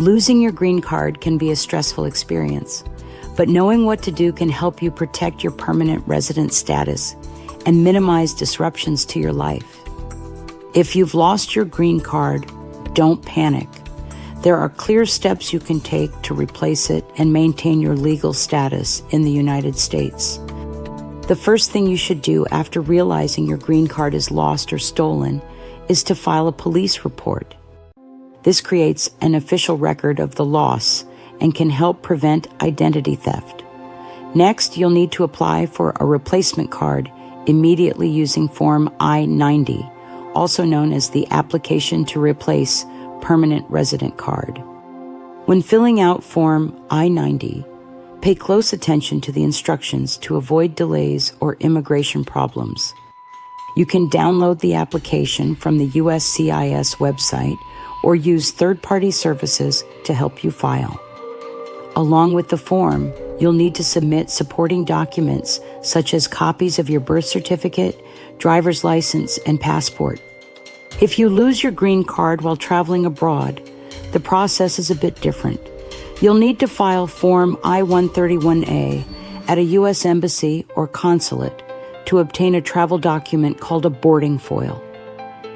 Losing your green card can be a stressful experience, but knowing what to do can help you protect your permanent resident status and minimize disruptions to your life. If you've lost your green card, don't panic. There are clear steps you can take to replace it and maintain your legal status in the United States. The first thing you should do after realizing your green card is lost or stolen is to file a police report. This creates an official record of the loss and can help prevent identity theft. Next, you'll need to apply for a replacement card immediately using Form I-90, also known as the Application to Replace Permanent Resident Card. When filling out Form I-90, pay close attention to the instructions to avoid delays or immigration problems. You can download the application from the USCIS website or use third-party services to help you file. Along with the form, you'll need to submit supporting documents such as copies of your birth certificate, driver's license, and passport. If you lose your green card while traveling abroad, the process is a bit different. You'll need to file Form I-131A at a U.S. embassy or consulate to obtain a travel document called a boarding foil.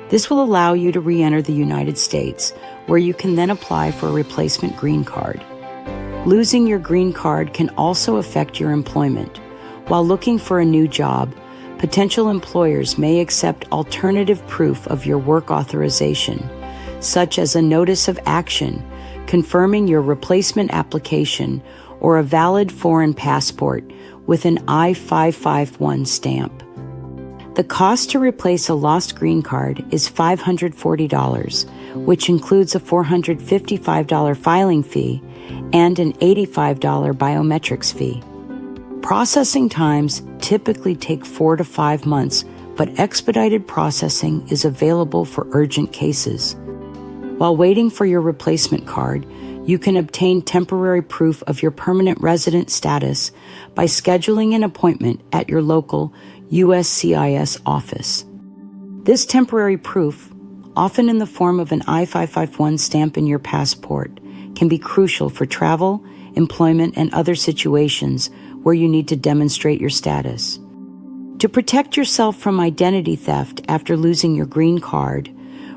This will allow you to re-enter the United States, where you can then apply for a replacement green card. Losing your green card can also affect your employment. While looking for a new job, potential employers may accept alternative proof of your work authorization, such as a notice of action confirming your replacement application or a valid foreign passport with an I-551 stamp. The cost to replace a lost green card is $540, which includes a $455 filing fee and an $85 biometrics fee. Processing times typically take 4 to 5 months, but expedited processing is available for urgent cases. While waiting for your replacement card, you can obtain temporary proof of your permanent resident status by scheduling an appointment at your local USCIS office. This temporary proof, often in the form of an I-551 stamp in your passport, can be crucial for travel, employment, and other situations where you need to demonstrate your status. To protect yourself from identity theft after losing your green card,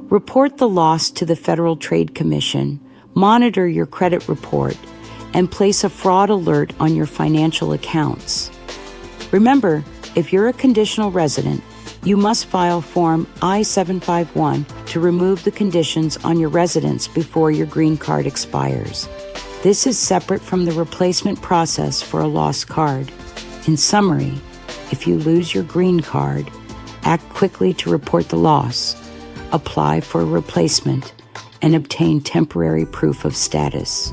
report the loss to the Federal Trade Commission, monitor your credit report, and place a fraud alert on your financial accounts. Remember, if you're a conditional resident, you must file Form I-751 to remove the conditions on your residence before your green card expires. This is separate from the replacement process for a lost card. In summary, if you lose your green card, act quickly to report the loss, apply for a replacement, and obtain temporary proof of status.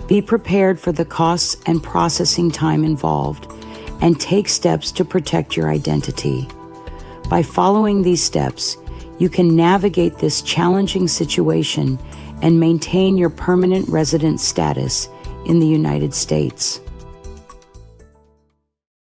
Be prepared for the costs and processing time involved, and take steps to protect your identity. By following these steps, you can navigate this challenging situation and maintain your permanent resident status in the United States.